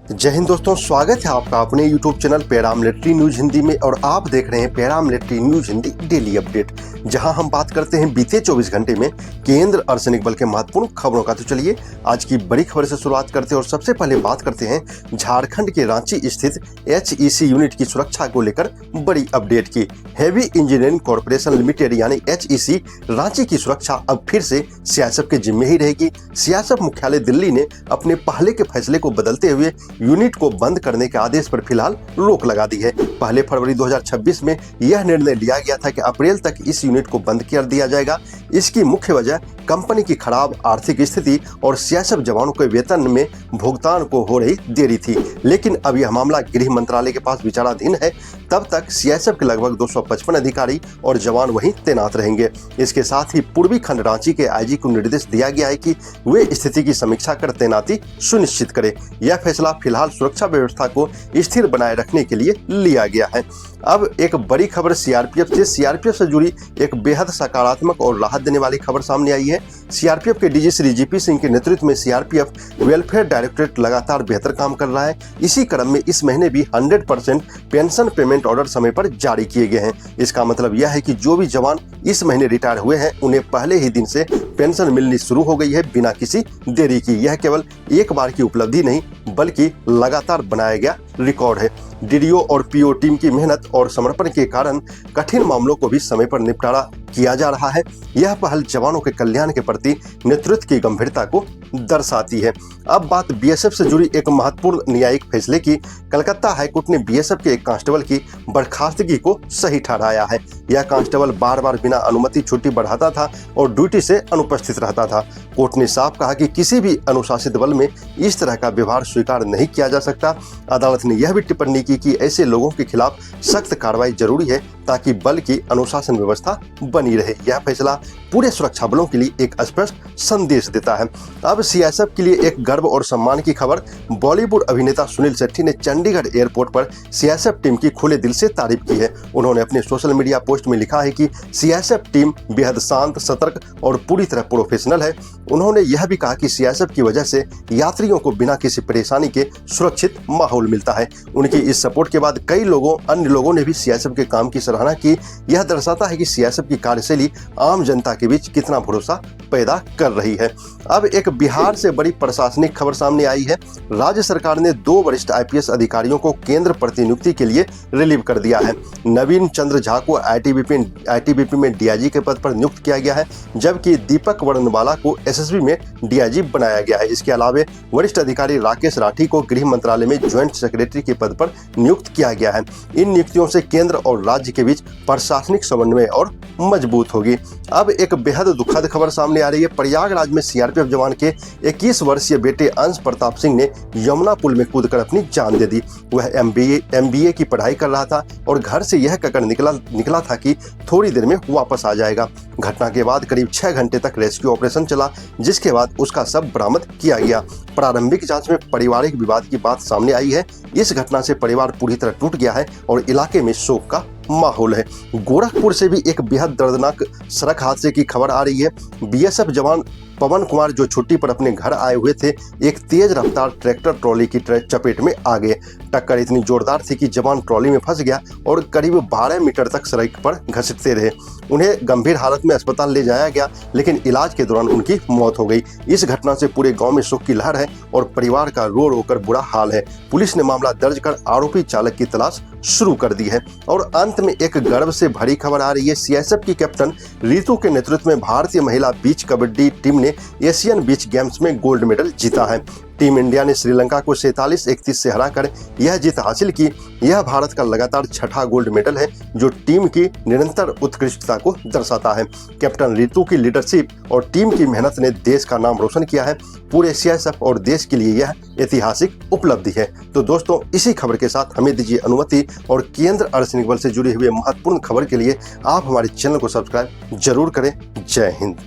जय हिंद दोस्तों, स्वागत है आपका अपने YouTube channel paramilitary news Hindi में। और आप देख रहे हैं paramilitary news Hindi daily update, जहां हम बात करते हैं बीते 24 घंटे में केंद्र अर्धसैनिक बल के महत्वपूर्ण खबरों का। तो चलिए आज की बड़ी खबर से शुरुआत करते हैं और सबसे पहले बात करते हैं झारखंड के रांची स्थित HEC यूनिट की सुरक्षा को लेकर बड़ी अपडेट की। हेवी इंजीनियरिंग कॉर्पोरेशन लिमिटेड यानी HEC रांची की सुरक्षा अब फिर से CISF के जिम्मे ही रहेगी। CISF मुख्यालय दिल्ली ने अपने पहले के फैसले को बदलते हुए यूनिट को बंद करने के आदेश पर फिलहाल रोक लगा दी है। पहले फरवरी 2026 में यह निर्णय लिया गया था कि अप्रैल तक इस यूनिट को बंद कर दिया जाएगा। इसकी मुख्य वजह कंपनी की खराब आर्थिक स्थिति और CISF जवानों के वेतन में भुगतान को हो रही देरी थी। लेकिन अब यह मामला गृह मंत्रालय के पास विचाराधीन है। तब तक CISF के लगभग 255 अधिकारी और जवान वहीं तैनात रहेंगे। इसके साथ ही पूर्वी खंड रांची के IG को निर्देश दिया गया है कि वे स्थिति की समीक्षा कर तैनाती सुनिश्चित करें। यह फैसला फिलहाल सुरक्षा व्यवस्था को स्थिर बनाए रखने के लिए लिया गया है। अब एक बड़ी खबर CRPF से जुड़ी एक बेहद सकारात्मक और राहत देने वाली खबर सामने आई है। CRPF के DG श्री GP सिंह के नेतृत्व में CRPF वेलफेयर डायरेक्टरेट लगातार बेहतर काम कर रहा है। इसी क्रम में इस महीने भी 100% पेंशन पेमेंट ऑर्डर समय पर जारी किए गए हैं। इसका मतलब यह है कि जो भी जवान इस महीने रिटायर हुए हैं उन्हें पहले ही दिन से पेंशन मिलनी शुरू हो गई है बिना किसी देरी की। यह केवल एक बार की उपलब्धि नहीं बल्कि लगातार बनाया गया रिकॉर्ड है। DDO और PO टीम की मेहनत और समर्पण के कारण कठिन मामलों को भी समय पर निपटारा किया जा रहा है। यह पहल जवानों के कल्याण के प्रति नेतृत्व की गंभीरता को दर्शाती है। अब बात BSF से जुड़ी एक महत्वपूर्ण न्यायिक फैसले की। कलकत्ता हाईकोर्ट ने BSF के एक कांस्टेबल की बर्खास्तगी को सही ठहराया है। यह कांस्टेबल बार बार बिना अनुमति छुट्टी बढ़ाता था और ड्यूटी से अनुपस्थित रहता था। कोर्ट ने साफ कहा कि किसी भी अनुशासित बल में इस तरह का व्यवहार स्वीकार नहीं किया जा सकता। अदालत ने यह भी टिप्पणी की कि ऐसे लोगों के खिलाफ सख्त कार्रवाई जरूरी है ताकि बल की अनुशासन व्यवस्था बनी रहे। यह फैसला पूरे सुरक्षा बलों के लिए एक स्पष्ट संदेश देता है। अब CISF के लिए एक गर्व और सम्मान की खबर। बॉलीवुड अभिनेता सुनील शेट्टी ने चंडीगढ़ एयरपोर्ट पर CISF टीम की खुले दिल से तारीफ की है। उन्होंने अपने सोशल मीडिया पोस्ट में लिखा है कि CISF टीम बेहद शांत, सतर्क और पूरी तरह प्रोफेशनल है। उन्होंने यह भी कहा कि CISF की वजह से यात्रियों को बिना किसी परेशानी के सुरक्षित माहौल मिलता है। उनकी इस सपोर्ट के बाद कई अन्य लोगों ने भी CISF के काम की सराहना की। यह दर्शाता है कि CISF की कार्यशैली आम जनता के बीच कितना भरोसा पैदा कर रही है। अब एक बिहार से बड़ी प्रशासनिक खबर सामने आई है। राज्य सरकार ने 2 वरिष्ठ IPS अधिकारियों को केंद्र प्रतिनियुक्ति के लिए रिलीव कर दिया है। नवीन चंद्र झा को ITBP में DIG के पद पर नियुक्त किया गया है, जबकि दीपक वर्णवाला को SSB में DIG बनाया गया है। इसके अलावा वरिष्ठ अधिकारी राकेश राठी को गृह मंत्रालय में ज्वाइंट सेक्रेटरी के पद पर नियुक्त किया गया है। इन नियुक्तियों से केंद्र और राज्य के बीच प्रशासनिक समन्वय और मजबूत होगी। अब एक बेहद दुखद खबर सामने आ रही है। प्रयागराज में CRPF जवान के 21 वर्षीय बेटे अंश प्रताप सिंह ने यमुना पुल में कूदकर अपनी जान दे दी। वह MBA की पढ़ाई कर रहा था और घर से यह कहकर निकला था कि थोड़ी देर में वापस आ जाएगा। घटना के बाद करीब 6 घंटे तक रेस्क्यू ऑपरेशन चला, जिसके बाद उसका शव बरामद किया गया। प्रारंभिक जांच में पारिवारिक विवाद की बात सामने आई है। इस घटना से परिवार पूरी तरह टूट गया है और इलाके में शोक का माहौल है। गोरखपुर से भी एक बेहद दर्दनाक सड़क हादसे की खबर आ रही है। BSF जवान पवन कुमार जो छुट्टी पर अपने घर आए हुए थे, एक तेज रफ्तार ट्रैक्टर ट्रॉली की चपेट में आ गए। टक्कर इतनी जोरदार थी कि जवान ट्रॉली में फंस गया और करीब 12 मीटर तक सड़क पर घसीटते रहे। उन्हें गंभीर हालत में अस्पताल ले जाया गया, लेकिन इलाज के दौरान उनकी मौत हो गई। इस घटना से पूरे गांव में शोक की लहर है और परिवार का रो रो कर बुरा हाल है। पुलिस ने मामला दर्ज कर आरोपी चालक की तलाश शुरू कर दी है। और अंत में एक गर्व से भरी खबर आ रही है। CISF की कैप्टन रितु के नेतृत्व में भारतीय महिला बीच कबड्डी टीम ने एशियन बीच गेम्स में गोल्ड मेडल जीता है। टीम इंडिया ने श्रीलंका को 47-31 से हराकर यह जीत हासिल की। यह भारत का लगातार 6ठा गोल्ड मेडल है, जो टीम की निरंतर उत्कृष्टता को दर्शाता है। कैप्टन रितु की लीडरशिप और टीम की मेहनत ने देश का नाम रोशन किया है। पूरे CISF और देश के लिए यह ऐतिहासिक उपलब्धि है। तो दोस्तों, इसी खबर के साथ हमें दीजिए अनुमति और केंद्र अर्धसैनिक बल से जुड़े हुए महत्वपूर्ण खबर के लिए आप हमारे चैनल को सब्सक्राइब जरूर करें। जय हिंद।